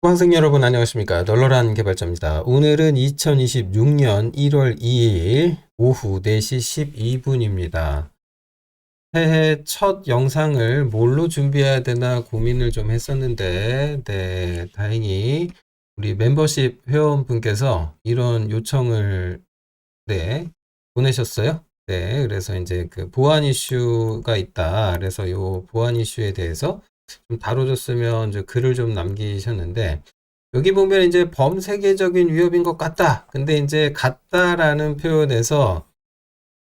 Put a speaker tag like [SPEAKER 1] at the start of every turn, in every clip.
[SPEAKER 1] 수강생 여러분 안녕하십니까. 널널한 개발자입니다. 오늘은 2026년 1월 2일 오후 4시 12분입니다. 새해 첫 영상을 뭘로 준비해야 되나 고민을 좀 했었는데, 네, 다행히 우리 멤버십 회원분께서 이런 요청을, 네, 보내셨어요. 네, 그래서 이제 그 보안 이슈가 있다. 그래서 요 보안 이슈에 대해서 좀 다뤄줬으면 이제 글을 좀 남기셨는데, 여기 보면 이제 범세계적인 위협인 것 같다. 근데 이제 같다라는 표현에서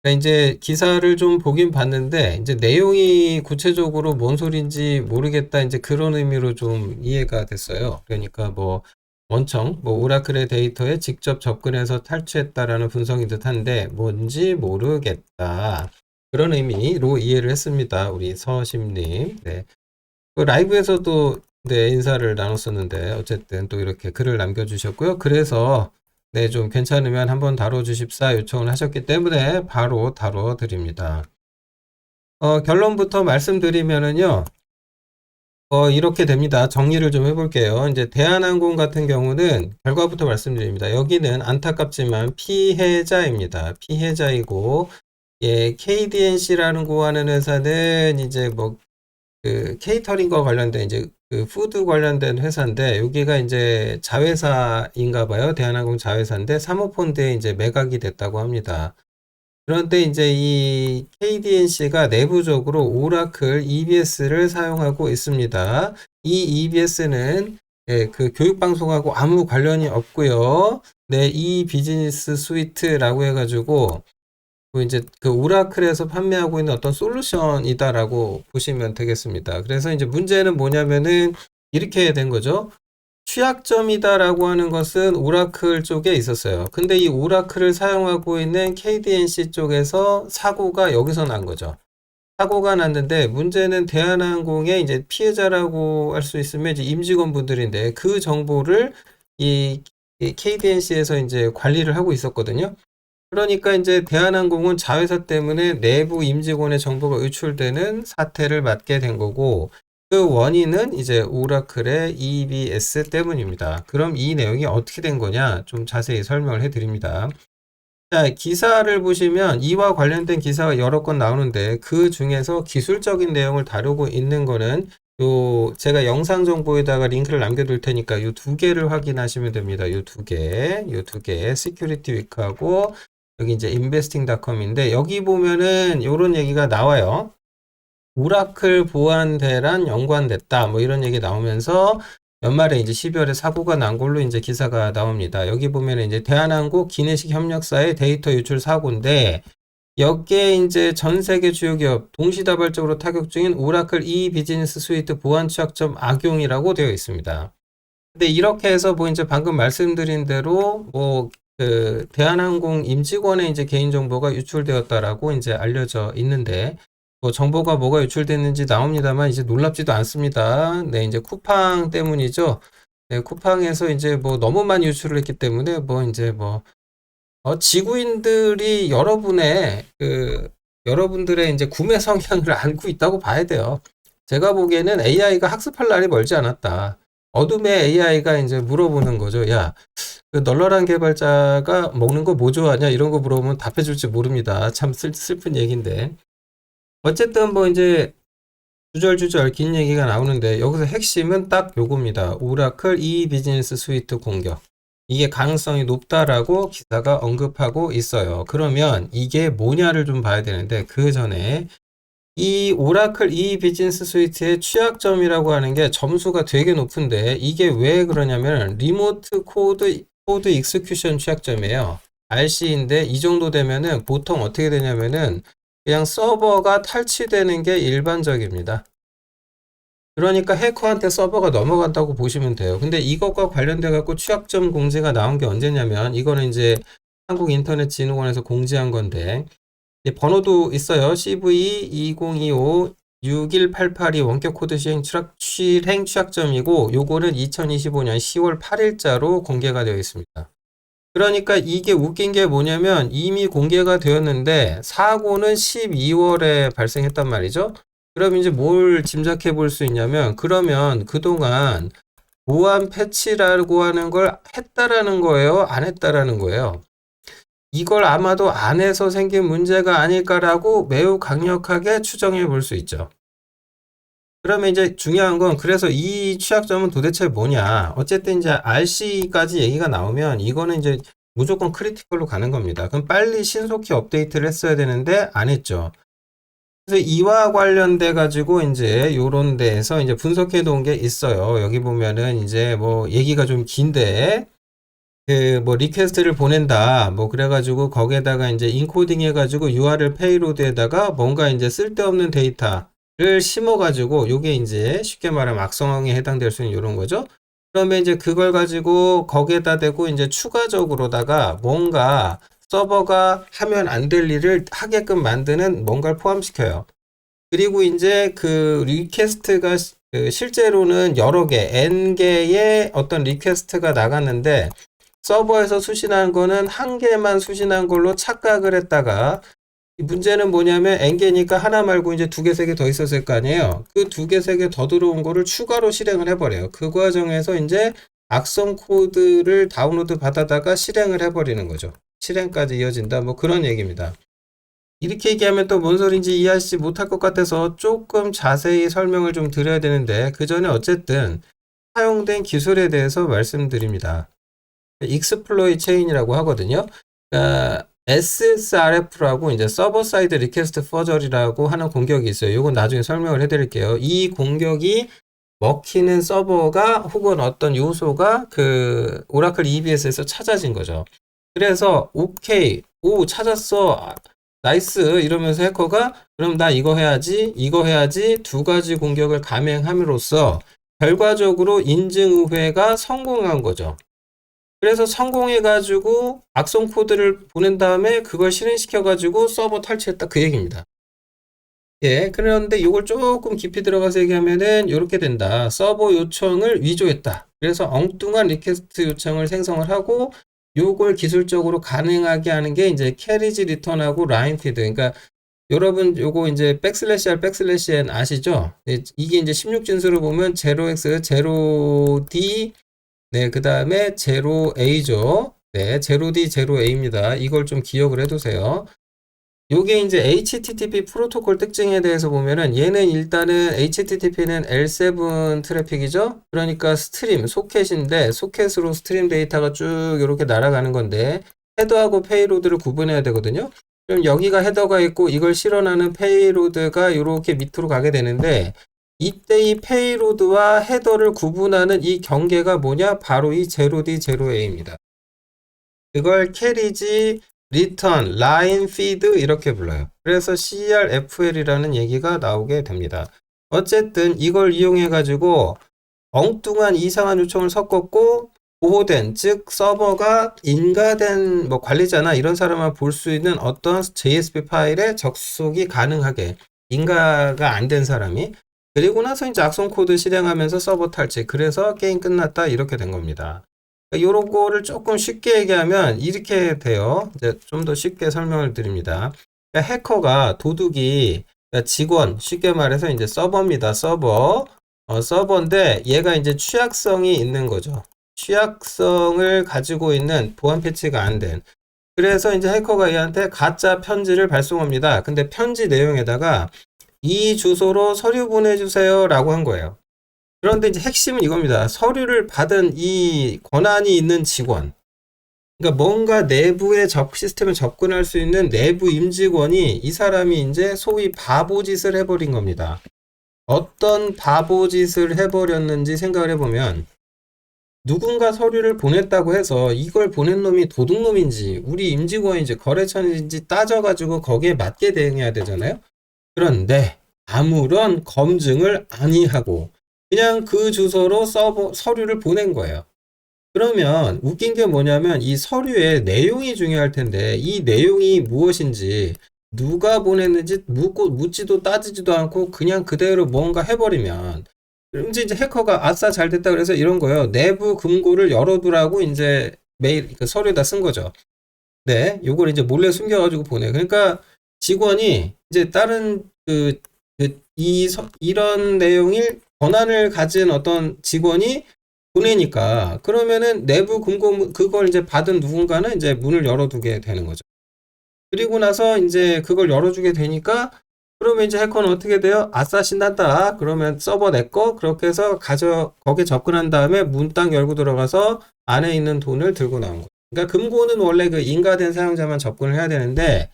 [SPEAKER 1] 그러니까 이제 기사를 좀 보긴 봤는데 이제 내용이 구체적으로 뭔 소린지 모르겠다. 이제 그런 의미로 좀 이해가 됐어요. 그러니까 뭐 원청, 뭐 오라클의 데이터에 직접 접근해서 탈취했다라는 분석인 듯한데 뭔지 모르겠다. 그런 의미로 이해를 했습니다. 우리 서심님. 네. 그 라이브에서도 네, 인사를 나눴었는데 어쨌든 또 이렇게 글을 남겨주셨고요. 그래서 네, 좀 괜찮으면 한번 다뤄주십사 요청을 하셨기 때문에 바로 다뤄드립니다. 결론부터 말씀드리면은요. 이렇게 됩니다. 정리를 좀 해볼게요. 이제 대한항공 같은 경우는 결과부터 말씀드립니다. 여기는 안타깝지만 피해자입니다. 피해자이고 예, KDNC라는 고하는 회사는 이제 뭐 그 케이터링과 관련된 이제 그 푸드 관련된 회사인데 여기가 이제 자회사인가 봐요. 대한항공 자회사인데 사모펀드에 이제 매각이 됐다고 합니다. 그런데 이제 이 KDNC가 내부적으로 오라클 EBS를 사용하고 있습니다. 이 EBS는 예, 그 교육방송하고 아무 관련이 없고요. 네, 이 비즈니스 스위트라고 해가지고 그 이제 그 오라클에서 판매하고 있는 어떤 솔루션이다라고 보시면 되겠습니다. 그래서 이제 문제는 뭐냐면은 이렇게 된 거죠. 취약점이다라고 하는 것은 오라클 쪽에 있었어요. 근데 이 오라클을 사용하고 있는 KDNC 쪽에서 사고가 여기서 난 거죠. 사고가 났는데 문제는 대한항공의 이제 피해자라고 할 수 있으면 이제 임직원분들인데 그 정보를 이 KDNC에서 이제 관리를 하고 있었거든요. 그러니까 이제 대한항공은 자회사 때문에 내부 임직원의 정보가 유출되는 사태를 맞게 된 거고 그 원인은 이제 오라클의 EBS 때문입니다. 그럼 이 내용이 어떻게 된 거냐 좀 자세히 설명을 해드립니다. 자, 기사를 보시면 이와 관련된 기사가 여러 건 나오는데 그 중에서 기술적인 내용을 다루고 있는 거는 요 제가 영상 정보에다가 링크를 남겨둘 테니까 요 두 개를 확인하시면 됩니다. 요 두 개, 요 두 개, 시큐리티 위크하고 여기 이제 investing.com인데 여기 보면은 요런 얘기가 나와요. 오라클 보안대란 연관됐다. 뭐 이런 얘기 나오면서 연말에 이제 12월에 사고가 난 걸로 이제 기사가 나옵니다. 여기 보면은 이제 대한항공 기내식 협력사의 데이터 유출 사고인데 여기에 이제 전 세계 주요 기업 동시다발적으로 타격 중인 오라클 이 비즈니스 스위트 보안 취약점 악용이라고 되어 있습니다. 근데 이렇게 해서 뭐 이제 방금 말씀드린 대로 뭐 그 대한항공 임직원의 이제 개인정보가 유출되었다라고 이제 알려져 있는데 뭐 정보가 뭐가 유출됐는지 나옵니다만 이제 놀랍지도 않습니다. 네, 이제 쿠팡 때문이죠. 네, 쿠팡에서 이제 뭐 너무 많이 유출을 했기 때문에 뭐 이제 뭐 지구인들이 여러분들의 이제 구매 성향을 알고 있다고 봐야 돼요. 제가 보기에는 AI가 학습할 날이 멀지 않았다. 어둠의 AI가 이제 물어보는 거죠. 야, 그 널널한 개발자가 먹는 거 뭐 좋아하냐? 이런 거 물어보면 답해 줄지 모릅니다. 참 슬픈 얘기인데. 어쨌든 뭐 이제 주절주절 긴 얘기가 나오는데 여기서 핵심은 딱 요겁니다. 오라클 이 비즈니스 스위트 공격. 이게 가능성이 높다라고 기사가 언급하고 있어요. 그러면 이게 뭐냐를 좀 봐야 되는데 그 전에 이 오라클 이 비즈니스 스위트의 취약점이라고 하는 게 점수가 되게 높은데 이게 왜 그러냐면 리모트 코드 익스큐션 취약점이에요. RC인데 이 정도 되면은 보통 어떻게 되냐면은 그냥 서버가 탈취되는 게 일반적입니다. 그러니까 해커한테 서버가 넘어간다고 보시면 돼요. 근데 이것과 관련돼 갖고 취약점 공지가 나온 게 언제냐면 이거는 이제 한국인터넷진흥원에서 공지한 건데 번호도 있어요. CV 2025 61882 원격 코드 실행 취약점이고 요거는 2025년 10월 8일자로 공개가 되어 있습니다. 그러니까 이게 웃긴 게 뭐냐면 이미 공개가 되었는데 사고는 12월에 발생했단 말이죠. 그럼 이제 뭘 짐작해 볼 수 있냐면 그러면 그동안 보안 패치라고 하는 걸 했다라는 거예요? 안 했다라는 거예요? 이걸 아마도 안 해서 생긴 문제가 아닐까라고 매우 강력하게 추정해 볼 수 있죠. 그러면 이제 중요한 건 그래서 이 취약점은 도대체 뭐냐. 어쨌든 이제 RC까지 얘기가 나오면 이거는 이제 무조건 크리티컬로 가는 겁니다. 그럼 빨리 신속히 업데이트를 했어야 되는데 안 했죠. 그래서 이와 관련돼 가지고 이제 요런 데에서 이제 분석해 놓은 게 있어요. 여기 보면은 이제 뭐 얘기가 좀 긴데 그 뭐 리퀘스트를 보낸다. 뭐 그래가지고 거기에다가 이제 인코딩 해가지고 URL 페이로드에다가 뭔가 이제 쓸데없는 데이터를 심어가지고 요게 이제 쉽게 말하면 악성에 해당될 수 있는 이런 거죠. 그러면 이제 그걸 가지고 거기에다 대고 이제 추가적으로다가 뭔가 서버가 하면 안 될 일을 하게끔 만드는 뭔가를 포함시켜요. 그리고 이제 그 리퀘스트가 실제로는 여러 개, N개의 어떤 리퀘스트가 나갔는데 서버에서 수신한 거는 한 개만 수신한 걸로 착각을 했다가 문제는 뭐냐면 N개니까 하나 말고 이제 두 개, 세 개 더 있었을 거 아니에요. 그 두 개, 세 개 더 들어온 거를 추가로 실행을 해버려요. 그 과정에서 이제 악성 코드를 다운로드 받아다가 실행을 해버리는 거죠. 실행까지 이어진다. 뭐 그런 얘기입니다. 이렇게 얘기하면 또 뭔 소린지 이해하시지 못할 것 같아서 조금 자세히 설명을 좀 드려야 되는데 그 전에 어쨌든 사용된 기술에 대해서 말씀드립니다. 익스플로이 체인이라고 하거든요. 그러니까 SSRF라고 이제 서버 사이드 리퀘스트 퍼즐이라고 하는 공격이 있어요. 이건 나중에 설명을 해드릴게요. 이 공격이 먹히는 서버가 혹은 어떤 요소가 그 오라클 EBS에서 찾아진 거죠. 그래서 오케이, 오 찾았어, 나이스 이러면서 해커가 그럼 나 이거 해야지 두 가지 공격을 감행함으로써 결과적으로 인증의회가 성공한 거죠. 그래서 성공해가지고 악성 코드를 보낸 다음에 그걸 실행시켜가지고 서버 탈취했다 그 얘기입니다. 예, 그런데 이걸 조금 깊이 들어가서 얘기하면은 이렇게 된다. 서버 요청을 위조했다. 그래서 엉뚱한 리퀘스트 요청을 생성을 하고 요걸 기술적으로 가능하게 하는 게 이제 캐리지 리턴하고 라인 피드. 그러니까 여러분 요거 이제 백슬래시 R 백슬래시 N 아시죠? 이게 이제 16진수로 보면 0x 0d 네, 그 다음에 0A죠. 네, 0D, 0A입니다. 이걸 좀 기억을 해두세요. 요게 이제 HTTP 프로토콜 특징에 대해서 보면은 얘는 일단은 HTTP는 L7 트래픽이죠. 그러니까 스트림, 소켓인데 소켓으로 스트림 데이터가 쭉 이렇게 날아가는 건데 헤더하고 페이로드를 구분해야 되거든요. 그럼 여기가 헤더가 있고 이걸 실어나는 페이로드가 이렇게 밑으로 가게 되는데 이때 이 페이로드와 헤더를 구분하는 이 경계가 뭐냐? 바로 이 0D, 0A입니다. 그걸 캐리지, 리턴, 라인, 피드 이렇게 불러요. 그래서 CRFL이라는 얘기가 나오게 됩니다. 어쨌든 이걸 이용해 가지고 엉뚱한 이상한 요청을 섞었고 보호된, 즉 서버가 인가된 뭐 관리자나 이런 사람만 볼 수 있는 어떤 JSP 파일에 접속이 가능하게 인가가 안 된 사람이 그리고 나서 이제 악성 코드 실행하면서 서버 탈취. 그래서 게임 끝났다. 이렇게 된 겁니다. 요런 거를 조금 쉽게 얘기하면 이렇게 돼요. 이제 좀 더 쉽게 설명을 드립니다. 그러니까 해커가 도둑이 그러니까 직원, 쉽게 말해서 이제 서버입니다. 서버. 서버인데 얘가 이제 취약성이 있는 거죠. 취약성을 가지고 있는 보안 패치가 안 된. 그래서 이제 해커가 얘한테 가짜 편지를 발송합니다. 근데 편지 내용에다가 이 주소로 서류 보내주세요 라고 한 거예요. 그런데 이제 핵심은 이겁니다. 서류를 받은 이 권한이 있는 직원. 그러니까 뭔가 내부의 시스템에 접근할 수 있는 내부 임직원이 이 사람이 이제 소위 바보짓을 해버린 겁니다. 어떤 바보짓을 해버렸는지 생각을 해보면 누군가 서류를 보냈다고 해서 이걸 보낸 놈이 도둑놈인지 우리 임직원인지 거래처인지 따져가지고 거기에 맞게 대응해야 되잖아요. 그런데 아무런 검증을 아니하고 그냥 그 주소로 서류를 보낸 거예요. 그러면 웃긴 게 뭐냐면 이 서류의 내용이 중요할 텐데 이 내용이 무엇인지 누가 보냈는지 묻지도 따지지도 않고 그냥 그대로 뭔가 해버리면 이제 해커가 아싸 잘 됐다 그래서 이런 거예요. 내부 금고를 열어두라고 이제 메일 그 서류에다 쓴 거죠. 네, 요걸 이제 몰래 숨겨가지고 보내. 그러니까 직원이 이제 다른 이런 내용일 권한을 가진 어떤 직원이 보내니까 그러면은 내부 금고 그걸 이제 받은 누군가는 이제 문을 열어두게 되는 거죠. 그리고 나서 이제 그걸 열어주게 되니까 그러면 이제 해커는 어떻게 돼요? 아싸 신난다. 그러면 서버 내 거 그렇게 해서 거기에 접근한 다음에 문 딱 열고 들어가서 안에 있는 돈을 들고 나온 거예요. 그러니까 금고는 원래 그 인가된 사용자만 접근을 해야 되는데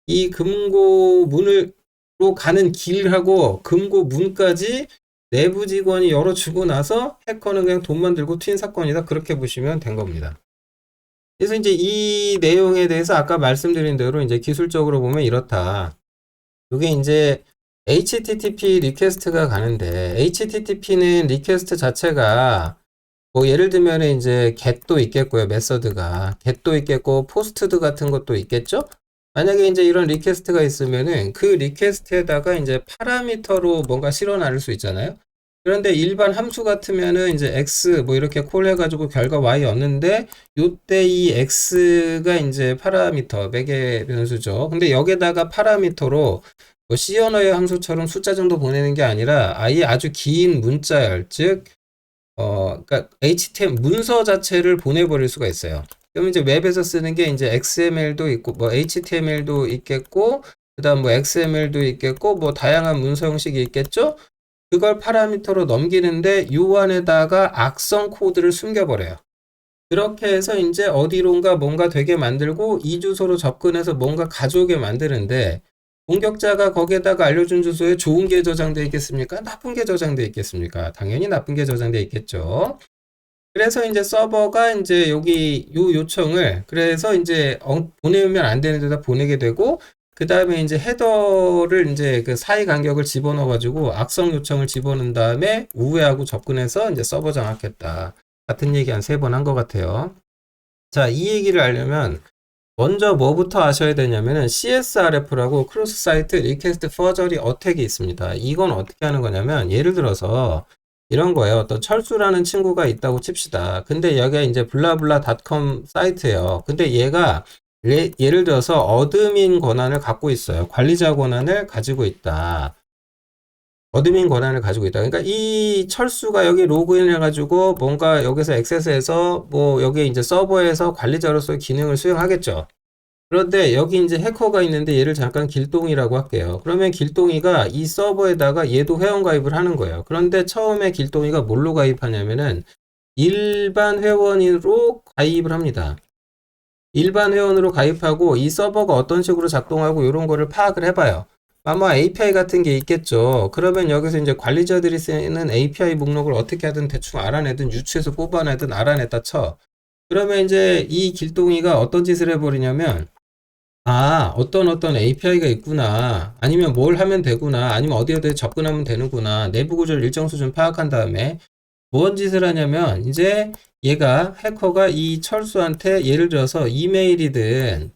[SPEAKER 1] 이 금고 문으로 가는 길하고 금고 문까지 내부 직원이 열어주고 나서 해커는 그냥 돈만 들고 튄 사건이다. 그렇게 보시면 된 겁니다. 그래서 이제 이 내용에 대해서 아까 말씀드린 대로 이제 기술적으로 보면 이렇다. 이게 이제 HTTP 리퀘스트가 가는데 HTTP는 리퀘스트 자체가 뭐 예를 들면 이제 get도 있겠고요. 메서드가 get도 있겠고 포스트드 같은 것도 있겠죠. 만약에 이제 이런 리퀘스트가 있으면은 그 리퀘스트에다가 이제 파라미터로 뭔가 실어 나눌 수 있잖아요. 그런데 일반 함수 같으면은 이제 x 뭐 이렇게 콜 해가지고 결과 y 얻는데 요때 이 x가 이제 파라미터 매개 변수죠. 근데 여기다가 파라미터로 뭐 C 언어의 함수처럼 숫자 정도 보내는 게 아니라 아예 아주 긴 문자열 즉 그러니까 HTML 문서 자체를 보내버릴 수가 있어요. 그럼 이제 웹에서 쓰는 게 이제 XML도 있고, 뭐 HTML도 있겠고, 그 다음 뭐 XML도 있겠고, 뭐 다양한 문서 형식이 있겠죠? 그걸 파라미터로 넘기는데 요 안에다가 악성 코드를 숨겨버려요. 그렇게 해서 이제 어디론가 뭔가 되게 만들고 이 주소로 접근해서 뭔가 가져오게 만드는데 공격자가 거기에다가 알려준 주소에 좋은 게 저장되어 있겠습니까? 나쁜 게 저장되어 있겠습니까? 당연히 나쁜 게 저장되어 있겠죠. 그래서 이제 서버가 이제 여기 요 요청을 그래서 이제 보내면 안 되는 데다 보내게 되고 그 다음에 이제 헤더를 이제 그 사이 간격을 집어넣어 가지고 악성 요청을 집어넣은 다음에 우회하고 접근해서 이제 서버 장악했다. 같은 얘기 한 3번 한 것 같아요. 자, 이 얘기를 알려면 먼저 뭐부터 아셔야 되냐면은 CSRF라고 크로스 사이트 리퀘스트 퍼저리 어택이 있습니다. 이건 어떻게 하는 거냐면 예를 들어서 이런 거예요. 어떤 철수라는 친구가 있다고 칩시다. 근데 여기가 이제 블라블라닷컴 사이트예요. 근데 얘가 예를 들어서 어드민 권한을 갖고 있어요. 관리자 권한을 가지고 있다. 어드민 권한을 가지고 있다. 그러니까 이 철수가 여기 로그인 해가지고 뭔가 여기서 액세스해서 뭐 여기 이제 서버에서 관리자로서 기능을 수행하겠죠. 그런데 여기 이제 해커가 있는데 얘를 잠깐 길동이라고 할게요. 그러면 길동이가 이 서버에다가 얘도 회원가입을 하는 거예요. 그런데 처음에 길동이가 뭘로 가입하냐면은 일반 회원으로 가입을 합니다. 일반 회원으로 가입하고 이 서버가 어떤 식으로 작동하고 이런 거를 파악을 해봐요. 아마 API 같은 게 있겠죠. 그러면 여기서 이제 관리자들이 쓰는 API 목록을 어떻게 하든 대충 알아내든 유추해서 뽑아내든 알아냈다 쳐. 그러면 이제 이 길동이가 어떤 짓을 해버리냐면 어떤 API가 있구나. 아니면 뭘 하면 되구나. 아니면 어디에 접근하면 되는구나. 내부 구조를 일정 수준 파악한 다음에 뭔 짓을 하냐면 이제 얘가 해커가 이 철수한테 예를 들어서 이메일이든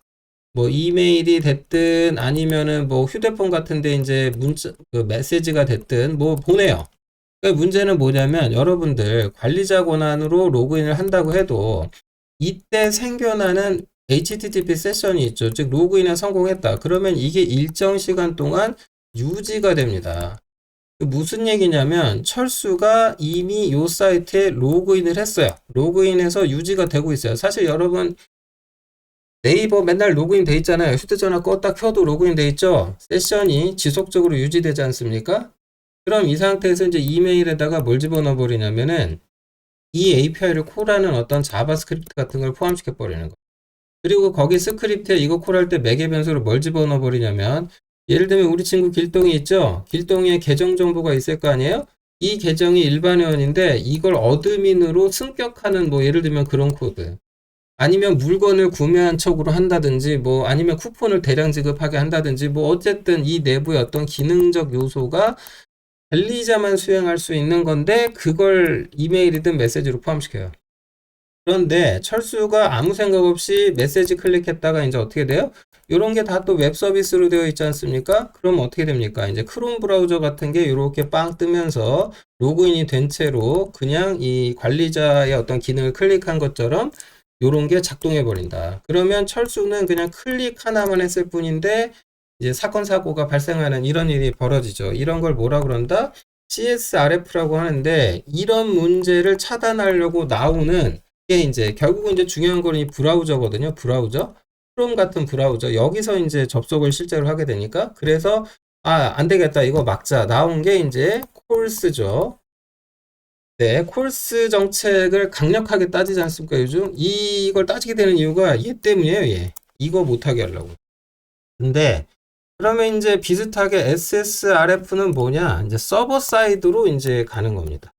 [SPEAKER 1] 뭐 이메일이 됐든 아니면은 뭐 휴대폰 같은데 이제 문자 그 메시지가 됐든 뭐 보내요. 그러니까 문제는 뭐냐면 여러분들 관리자 권한으로 로그인을 한다고 해도 이때 생겨나는 HTTP 세션이 있죠. 즉 로그인에 성공했다. 그러면 이게 일정 시간 동안 유지가 됩니다. 무슨 얘기냐면 철수가 이미 이 사이트에 로그인을 했어요. 로그인해서 유지가 되고 있어요. 사실 여러분 네이버 맨날 로그인 돼 있잖아요. 휴대전화 껐다 켜도 로그인 돼 있죠. 세션이 지속적으로 유지되지 않습니까? 그럼 이 상태에서 이제 이메일에다가 뭘 집어넣어 버리냐면은 이 API를 콜하는 어떤 자바스크립트 같은 걸 포함시켜 버리는 거예요. 그리고 거기 스크립트에 이거 콜할 때 매개 변수로 뭘 집어넣어 버리냐면 예를 들면 우리 친구 길동이 있죠. 길동이에 계정 정보가 있을 거 아니에요. 이 계정이 일반 회원인데 이걸 어드민으로 승격하는 뭐 예를 들면 그런 코드 아니면 물건을 구매한 척으로 한다든지 뭐 아니면 쿠폰을 대량 지급하게 한다든지 뭐 어쨌든 이 내부의 어떤 기능적 요소가 관리자만 수행할 수 있는 건데 그걸 이메일이든 메시지로 포함시켜요. 그런데 철수가 아무 생각 없이 메시지 클릭했다가 이제 어떻게 돼요? 이런 게 다 또 웹 서비스로 되어 있지 않습니까? 그럼 어떻게 됩니까? 이제 크롬 브라우저 같은 게 이렇게 빵 뜨면서 로그인이 된 채로 그냥 이 관리자의 어떤 기능을 클릭한 것처럼 이런 게 작동해 버린다. 그러면 철수는 그냥 클릭 하나만 했을 뿐인데 이제 사건 사고가 발생하는 이런 일이 벌어지죠. 이런 걸 뭐라 그런다? CSRF라고 하는데 이런 문제를 차단하려고 나오는 게 이제 결국은 이제 중요한 거는 이 브라우저거든요. 브라우저. 크롬 같은 브라우저. 여기서 이제 접속을 실제로 하게 되니까 그래서 안 되겠다. 이거 막자. 나온 게 이제 콜스죠. 네, 콜스 정책을 강력하게 따지지 않습니까, 요즘? 이걸 따지게 되는 이유가 얘 때문이에요, 얘. 이거 못하게 하려고. 근데 그러면 이제 비슷하게 SSRF는 뭐냐? 이제 서버 사이드로 이제 가는 겁니다.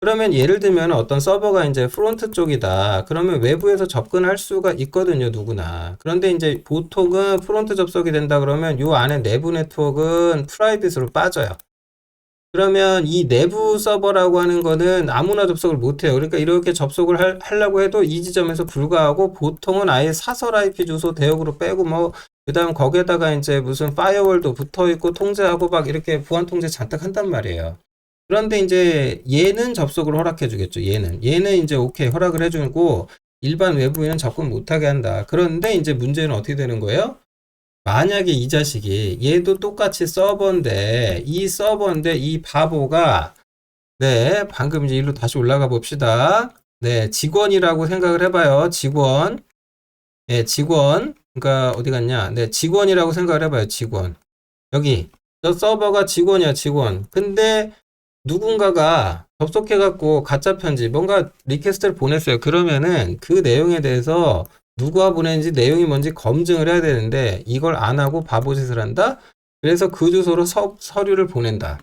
[SPEAKER 1] 그러면 예를 들면 어떤 서버가 이제 프론트 쪽이다. 그러면 외부에서 접근할 수가 있거든요, 누구나. 그런데 이제 보통은 프론트 접속이 된다 그러면 요 안에 내부 네트워크는 프라이빗으로 빠져요. 그러면 이 내부 서버라고 하는 거는 아무나 접속을 못해요. 그러니까 이렇게 접속을 하려고 해도 이 지점에서 불가하고 보통은 아예 사설 IP 주소 대역으로 빼고 뭐 그다음 거기에다가 이제 무슨 파이어월도 붙어 있고 통제하고 막 이렇게 보안 통제 잔뜩 한단 말이에요. 그런데 이제 얘는 접속을 허락해 주겠죠. 얘는 이제 오케이 허락을 해주고 일반 외부인은 접근 못하게 한다. 그런데 이제 문제는 어떻게 되는 거예요? 만약에 이 자식이 얘도 똑같이 서버인데 이 바보가 네 방금 이제 일로 다시 올라가 봅시다. 네 직원이라고 생각을 해봐요. 직원. 네 직원. 그러니까 어디 갔냐? 네 직원이라고 생각을 해봐요. 직원. 여기 저 서버가 직원이야 직원. 근데 누군가가 접속해갖고 가짜 편지 뭔가 리퀘스트를 보냈어요. 그러면은 그 내용에 대해서 누가 보냈는지 내용이 뭔지 검증을 해야 되는데 이걸 안 하고 바보짓을 한다? 그래서 그 주소로 서류를 보낸다.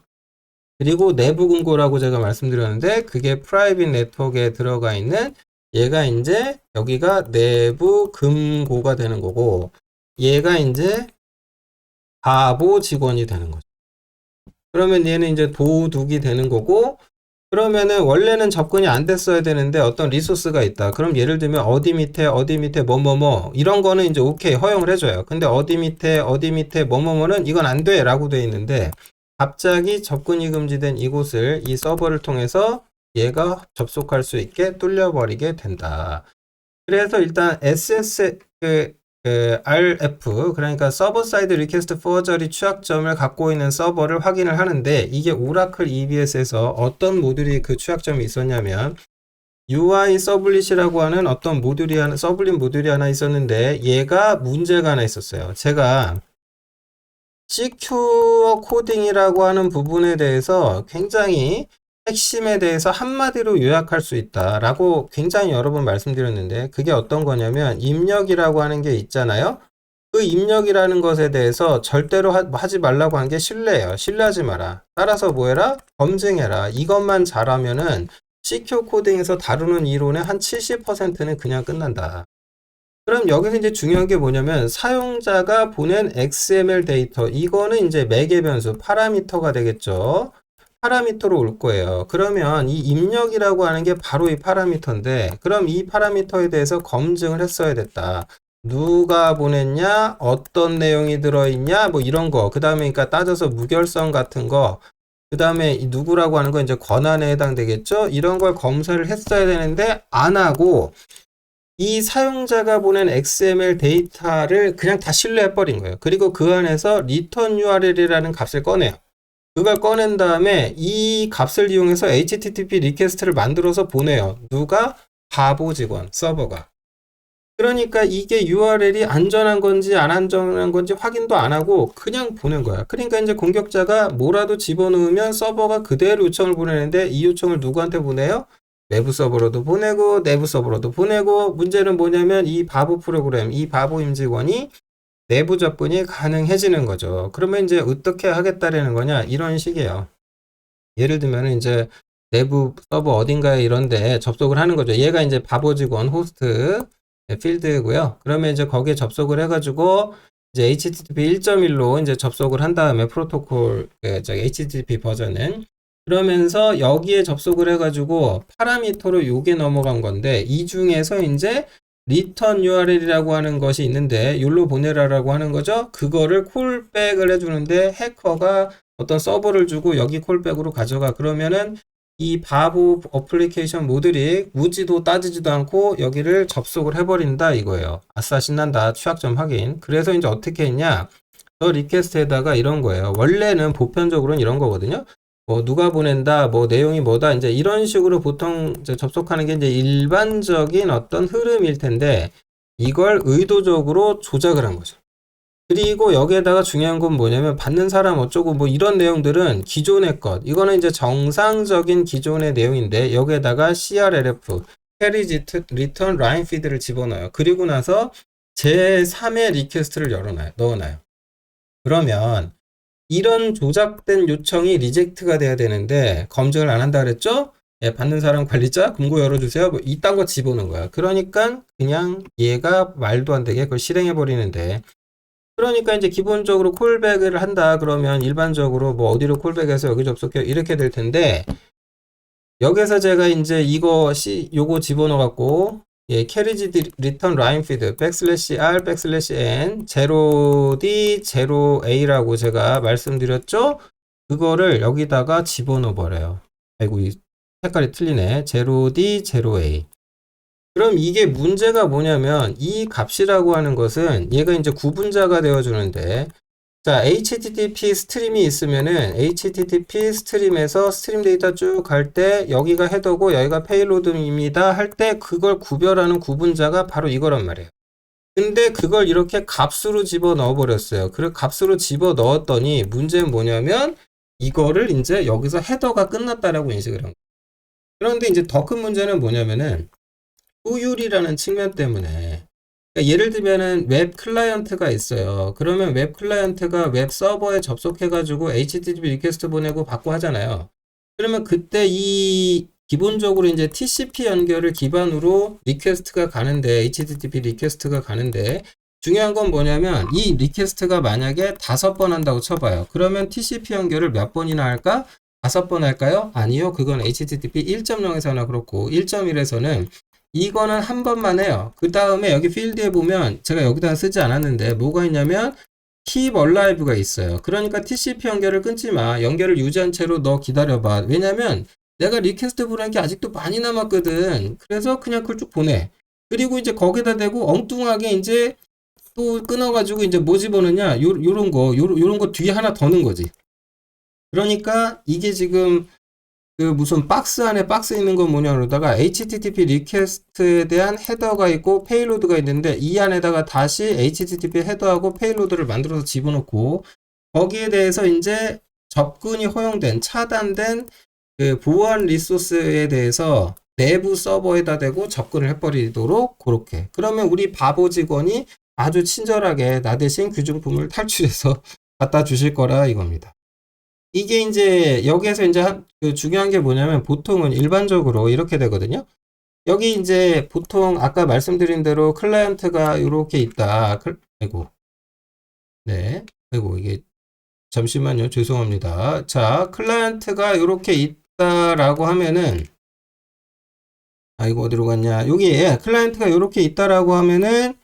[SPEAKER 1] 그리고 내부 금고라고 제가 말씀드렸는데 그게 프라이빗 네트워크에 들어가 있는 얘가 이제 여기가 내부 금고가 되는 거고 얘가 이제 바보 직원이 되는 거죠. 그러면 얘는 이제 도둑이 되는 거고 그러면은 원래는 접근이 안 됐어야 되는데 어떤 리소스가 있다. 그럼 예를 들면 어디 밑에 뭐뭐뭐 이런 거는 이제 오케이 허용을 해줘요. 근데 어디 밑에 뭐뭐뭐는 이건 안 돼 라고 돼 있는데 갑자기 접근이 금지된 이곳을 이 서버를 통해서 얘가 접속할 수 있게 뚫려버리게 된다. 그래서 일단 RF 그러니까 서버 사이드 리퀘스트 포저리 취약점을 갖고 있는 서버를 확인을 하는데 이게 오라클 EBS에서 어떤 모듈이 그 취약점이 있었냐면 UI 서블릿이라고 하는 어떤 서블릿 모듈이 하나 있었는데 얘가 문제가 하나 있었어요. 제가 시큐어 코딩이라고 하는 부분에 대해서 굉장히 핵심에 대해서 한마디로 요약할 수 있다라고 굉장히 여러 번 말씀드렸는데 그게 어떤 거냐면 입력이라고 하는 게 있잖아요. 그 입력이라는 것에 대해서 절대로 하지 말라고 한 게 신뢰예요. 신뢰하지 마라. 따라서 뭐 해라? 검증해라. 이것만 잘하면은 CQ 코딩에서 다루는 이론의 한 70%는 그냥 끝난다. 그럼 여기서 이제 중요한 게 뭐냐면 사용자가 보낸 XML 데이터 이거는 이제 매개 변수 파라미터가 되겠죠. 파라미터로 올 거예요. 그러면 이 입력이라고 하는 게 바로 이 파라미터인데 그럼 이 파라미터에 대해서 검증을 했어야 됐다. 누가 보냈냐? 어떤 내용이 들어있냐? 뭐 이런 거. 그 다음에 그러니까 따져서 무결성 같은 거. 그 다음에 이 누구라고 하는 건 이제 권한에 해당되겠죠? 이런 걸 검사를 했어야 되는데 안 하고 이 사용자가 보낸 XML 데이터를 그냥 다 신뢰해버린 거예요. 그리고 그 안에서 return URL이라는 값을 꺼내요. 그걸 꺼낸 다음에 이 값을 이용해서 HTTP 리퀘스트를 만들어서 보내요. 누가? 바보 직원, 서버가. 그러니까 이게 URL이 안전한 건지 안 안전한 건지 확인도 안 하고 그냥 보낸 거야. 그러니까 이제 공격자가 뭐라도 집어넣으면 서버가 그대로 요청을 보내는데 이 요청을 누구한테 보내요? 외부 서버로도 보내고 내부 서버로도 보내고 문제는 뭐냐면 이 바보 프로그램, 이 바보 임직원이 내부 접근이 가능해지는 거죠. 그러면 이제 어떻게 하겠다라는 거냐? 이런 식이에요. 예를 들면 이제 내부 서버 어딘가에 이런데 접속을 하는 거죠. 얘가 이제 바보 직원 호스트 필드고요. 그러면 이제 거기에 접속을 해가지고 이제 HTTP 1.1로 이제 접속을 한 다음에 프로토콜 HTTP 버전은 그러면서 여기에 접속을 해가지고 파라미터로 요게 넘어간 건데 이 중에서 이제 return URL이라고 하는 것이 있는데 여기로 보내라라고 하는 거죠. 그거를 콜백을 해주는데 해커가 어떤 서버를 주고 여기 콜백으로 가져가 그러면은 이 바보 어플리케이션 모듈이 묻지도 따지지도 않고 여기를 접속을 해버린다 이거예요. 아싸 신난다 취약점 확인. 그래서 이제 어떻게 했냐? 저 리퀘스트에다가 이런 거예요. 원래는 보편적으로는 이런 거거든요. 뭐 누가 보낸다, 뭐 내용이 뭐다, 이제 이런 식으로 보통 이제 접속하는 게 이제 일반적인 어떤 흐름일 텐데 이걸 의도적으로 조작을 한 거죠. 그리고 여기에다가 중요한 건 뭐냐면 받는 사람 어쩌고 뭐 이런 내용들은 기존의 것, 이거는 이제 정상적인 기존의 내용인데 여기에다가 CRLF, Carriage Return Line Feed를 집어넣어요. 그리고 나서 제3의 리퀘스트를 넣어놔요. 그러면 이런 조작된 요청이 리젝트가 돼야 되는데 검증을 안 한다 그랬죠? 예, 받는 사람 관리자 금고 열어주세요. 뭐 이딴 거 집어넣은 거야. 그러니까 그냥 얘가 말도 안 되게 그걸 실행해 버리는데, 그러니까 이제 기본적으로 콜백을 한다 그러면 일반적으로 뭐 어디로 콜백해서 여기 접속해 이렇게 될 텐데, 여기서 제가 이제 요거 집어넣어 갖고 예, 캐리지 리턴 라인 피드 백슬래시 r 백슬래시 n 0d 0a라고 제가 말씀드렸죠? 그거를 여기다가 집어넣어 버려요. 아이고 이 색깔이 틀리네. 0d 0a. 그럼 이게 문제가 뭐냐면 이 값이라고 하는 것은 얘가 이제 구분자가 되어 주는데, 자, HTTP 스트림이 있으면은 HTTP 스트림에서 스트림 데이터 쭉 갈 때 여기가 헤더고 여기가 페이로드입니다 할 때 그걸 구별하는 구분자가 바로 이거란 말이에요. 근데 그걸 이렇게 값으로 집어 넣어 버렸어요. 그리고 값으로 집어 넣었더니 문제는 뭐냐면 이거를 이제 여기서 헤더가 끝났다라고 인식을 한 거예요. 그런데 이제 더 큰 문제는 뭐냐면은 효율이라는 측면 때문에, 그러니까 예를 들면은 웹 클라이언트가 있어요. 그러면 웹 클라이언트가 웹 서버에 접속해가지고 HTTP 리퀘스트 보내고 받고 하잖아요. 그러면 그때 이 기본적으로 이제 TCP 연결을 기반으로 리퀘스트가 가는데, HTTP 리퀘스트가 가는데 중요한 건 뭐냐면 이 리퀘스트가 만약에 5번 한다고 쳐봐요. 그러면 TCP 연결을 몇 번이나 할까? 5번 할까요? 아니요. 그건 HTTP 1.0에서나 그렇고 1.1에서는 이거는 한 번만 해요. 그 다음에 여기 필드에 보면 제가 여기다 쓰지 않았는데 뭐가 있냐면 keep alive가 있어요. 그러니까 TCP 연결을 끊지 마. 연결을 유지한 채로 너 기다려봐. 왜냐면 내가 리퀘스트 보내는 게 아직도 많이 남았거든. 그래서 그냥 그걸 쭉 보내. 그리고 이제 거기다 대고 엉뚱하게 이제 또 끊어가지고 이제 뭐 집어넣냐? 요런 거 뒤에 하나 더 넣은 거지. 그러니까 이게 지금 그 무슨 박스 안에 박스 있는 건 뭐냐 그러다가 HTTP 리퀘스트에 대한 헤더가 있고 페이로드가 있는데 이 안에다가 다시 HTTP 헤더하고 페이로드를 만들어서 집어넣고 거기에 대해서 이제 접근이 허용된 차단된 그 보안 리소스에 대해서 내부 서버에다 대고 접근을 해버리도록 그렇게. 그러면 우리 바보 직원이 아주 친절하게 나 대신 규정품을 탈출해서 갖다 주실 거라 이겁니다. 이게 이제 여기에서 이제 그 중요한 게 뭐냐면 보통은 일반적으로 이렇게 되거든요. 여기 이제 보통 아까 말씀드린 대로 클라이언트가 이렇게 있다. 아이고. 네. 아이고 이게 잠시만요. 죄송합니다. 자, 클라이언트가 이렇게 있다라고 하면은 아이고 어디로 갔냐? 여기에 클라이언트가 이렇게 있다라고 하면은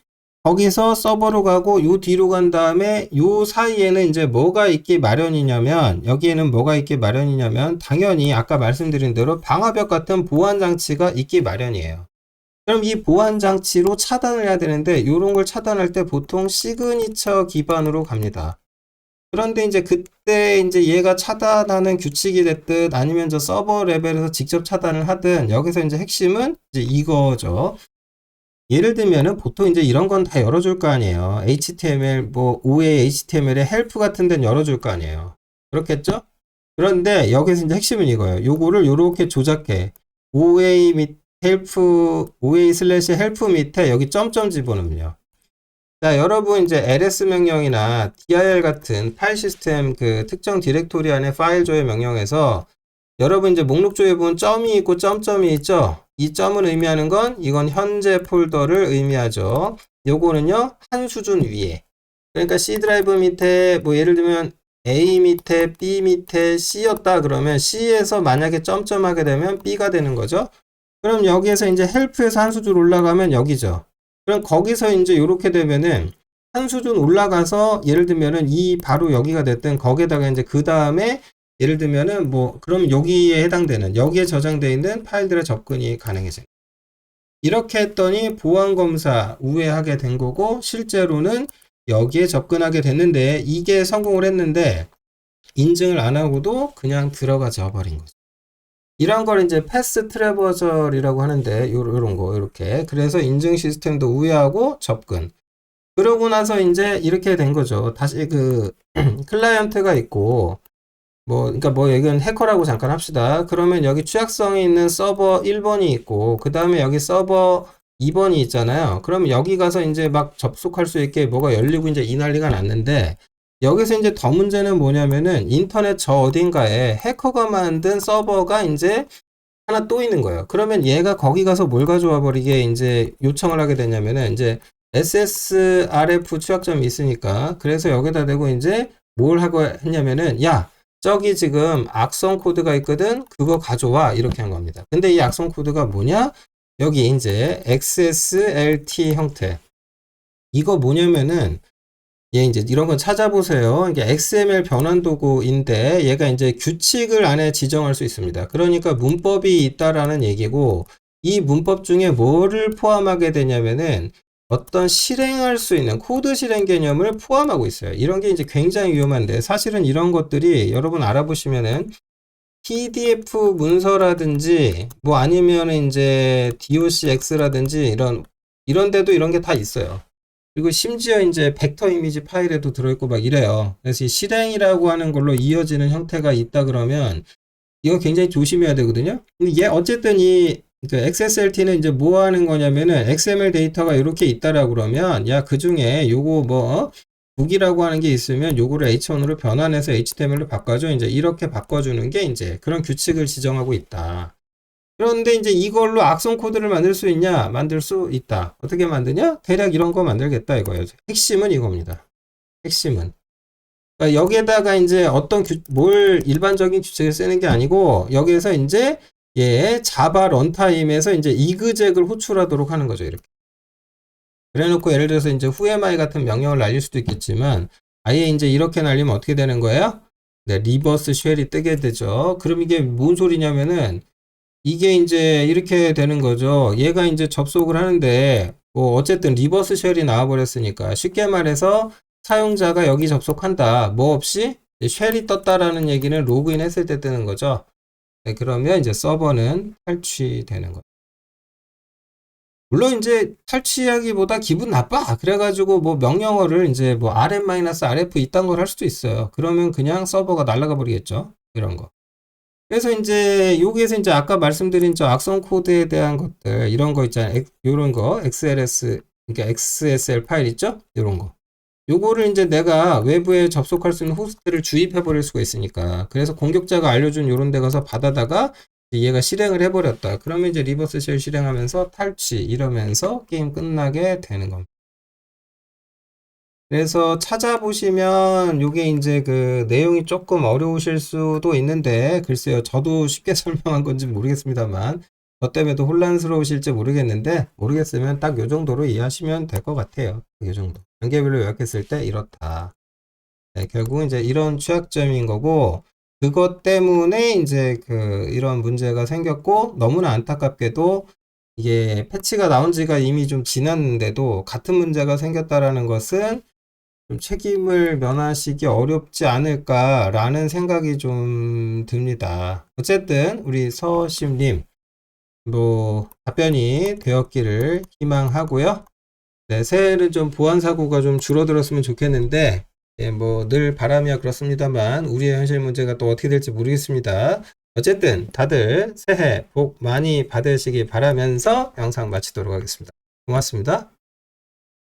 [SPEAKER 1] 거기서 서버로 가고 요 뒤로 간 다음에 요 사이에는 이제 뭐가 있기 마련이냐면 여기에는 뭐가 있기 마련이냐면 당연히 아까 말씀드린 대로 방화벽 같은 보안 장치가 있기 마련이에요. 그럼 이 보안 장치로 차단을 해야 되는데 요런 걸 차단할 때 보통 시그니처 기반으로 갑니다. 그런데 이제 그때 이제 얘가 차단하는 규칙이 됐든 아니면 저 서버 레벨에서 직접 차단을 하든 여기서 이제 핵심은 이제 이거죠. 예를 들면은 보통 이제 이런 건 다 열어줄 거 아니에요. HTML, 뭐, OA HTML의 헬프 같은 데는 열어줄 거 아니에요. 그렇겠죠? 그런데 여기서 이제 핵심은 이거예요. 요거를 요렇게 조작해. OA 및 헬프, OA 슬래시 헬프 밑에 여기 점점 집어넣으면요. 자, 여러분 이제 ls 명령이나 dir 같은 파일 시스템 그 특정 디렉토리 안에 파일 조회 명령에서 여러분 이제 목록 조회 보면 점이 있고 점점이 있죠? 이 점을 의미하는 건 이건 현재 폴더를 의미하죠. 요거는요 한 수준 위에. 그러니까 C 드라이브 밑에 뭐 예를 들면 A 밑에 B 밑에 C였다 그러면 C에서 만약에 점점하게 되면 B가 되는 거죠. 그럼 여기에서 이제 헬프에서 한 수준 올라가면 여기죠. 그럼 거기서 이제 이렇게 되면은 한 수준 올라가서 예를 들면은 이 바로 여기가 됐든 거기에다가 이제 그 다음에 예를 들면은 뭐 그럼 여기에 해당되는 여기에 저장되어 있는 파일들의 접근이 가능해집니다. 이렇게 했더니 보안 검사 우회하게 된 거고 실제로는 여기에 접근하게 됐는데 이게 성공을 했는데 인증을 안 하고도 그냥 들어가져 버린 거죠. 이런 걸 이제 패스 트래버절이라고 하는데 요런 거 이렇게. 그래서 인증 시스템도 우회하고 접근. 그러고 나서 이제 이렇게 된 거죠. 다시 그 클라이언트가 있고 그러니까 이건 해커라고 잠깐 합시다. 그러면 여기 취약성이 있는 서버 1번이 있고 그 다음에 여기 서버 2번이 있잖아요. 그럼 여기 가서 이제 막 접속할 수 있게 뭐가 열리고 이제 이 난리가 났는데 여기서 이제 더 문제는 뭐냐면은 인터넷 저 어딘가에 해커가 만든 서버가 이제 하나 또 있는 거예요. 그러면 얘가 거기 가서 뭘 가져와 버리게 이제 요청을 하게 되냐면은 이제 SSRF 취약점이 있으니까 그래서 여기다 대고 이제 뭘 하고 했냐면은 야 저기 지금 악성 코드가 있거든 그거 가져와 이렇게 한 겁니다. 근데 이 악성 코드가 뭐냐? 여기 이제 XSLT 형태 이거 뭐냐면은 얘 이제 이런 건 찾아보세요. 이게 XML 변환 도구인데 얘가 이제 규칙을 안에 지정할 수 있습니다. 그러니까 문법이 있다라는 얘기고 이 문법 중에 뭐를 포함하게 되냐면은 어떤 실행할 수 있는 코드 실행 개념을 포함하고 있어요. 이런 게 이제 굉장히 위험한데 사실은 이런 것들이 여러분 알아보시면은 PDF 문서라든지 뭐 아니면 이제 docx라든지 이런 데도 이런 게 다 있어요. 그리고 심지어 이제 벡터 이미지 파일에도 들어있고 막 이래요. 그래서 이 실행이라고 하는 걸로 이어지는 형태가 있다 그러면 이거 굉장히 조심해야 되거든요. 근데 얘 어쨌든 그 XSLT는 이제 뭐 하는 거냐면은 XML 데이터가 이렇게 있다라고 그러면 야 그 중에 요거 북이라고 하는 게 있으면 요거를 H1으로 변환해서 HTML로 바꿔줘. 이제 이렇게 바꿔주는 게 이제 그런 규칙을 지정하고 있다. 그런데 이제 이걸로 악성 코드를 만들 수 있냐? 만들 수 있다. 어떻게 만드냐? 대략 이런 거 만들겠다 이거예요. 핵심은 이겁니다. 핵심은. 그러니까 여기에다가 이제 뭘 일반적인 규칙을 쓰는 게 아니고 여기에서 이제 자바 런타임에서 이제 이그젝을 호출하도록 하는 거죠. 이렇게. 그래 놓고 예를 들어서 이제 whoami 같은 명령을 날릴 수도 있겠지만 아예 이제 이렇게 날리면 어떻게 되는 거예요? 네, 리버스 쉘이 뜨게 되죠. 그럼 이게 뭔 소리냐면은 이게 이제 이렇게 되는 거죠. 얘가 이제 접속을 하는데 어쨌든 리버스 쉘이 나와버렸으니까 쉽게 말해서 사용자가 여기 접속한다. 뭐 없이 쉘이 떴다라는 얘기는 로그인 했을 때 뜨는 거죠. 네, 그러면 이제 서버는 탈취되는 거죠. 물론 이제 탈취하기보다 기분 나빠. 그래가지고 명령어를 이제 rm-rf 이딴 걸 할 수도 있어요. 그러면 그냥 서버가 날아가 버리겠죠. 이런 거. 그래서 이제 여기에서 이제 아까 말씀드린 저 악성 코드에 대한 것들 이런 거 있잖아요. 이런 거 XLS 그러니까 XSL 파일 있죠? 이런 거. 요거를 이제 내가 외부에 접속할 수 있는 호스트를 주입해 버릴 수가 있으니까 그래서 공격자가 알려준 요런 데 가서 받아다가 얘가 실행을 해버렸다. 그러면 이제 리버스 쉘 실행하면서 탈취 이러면서 게임 끝나게 되는 겁니다. 그래서 찾아보시면 요게 이제 그 내용이 조금 어려우실 수도 있는데 글쎄요 저도 쉽게 설명한 건지 모르겠습니다만 저 때문에도 혼란스러우실지 모르겠으면 딱 요 정도로 이해하시면 될 것 같아요. 요 정도 단계별로 요약했을 때 이렇다. 네, 결국은 이제 이런 취약점인 거고 그것 때문에 이제 이런 문제가 생겼고 너무나 안타깝게도 이게 패치가 나온 지가 이미 좀 지났는데도 같은 문제가 생겼다라는 것은 좀 책임을 면하시기 어렵지 않을까라는 생각이 좀 듭니다. 어쨌든 우리 서심님 답변이 되었기를 희망하고요. 네, 새해는 좀 보안 사고가 좀 줄어들었으면 좋겠는데 늘 바람이야 그렇습니다만 우리의 현실 문제가 또 어떻게 될지 모르겠습니다. 어쨌든 다들 새해 복 많이 받으시기 바라면서 영상 마치도록 하겠습니다. 고맙습니다.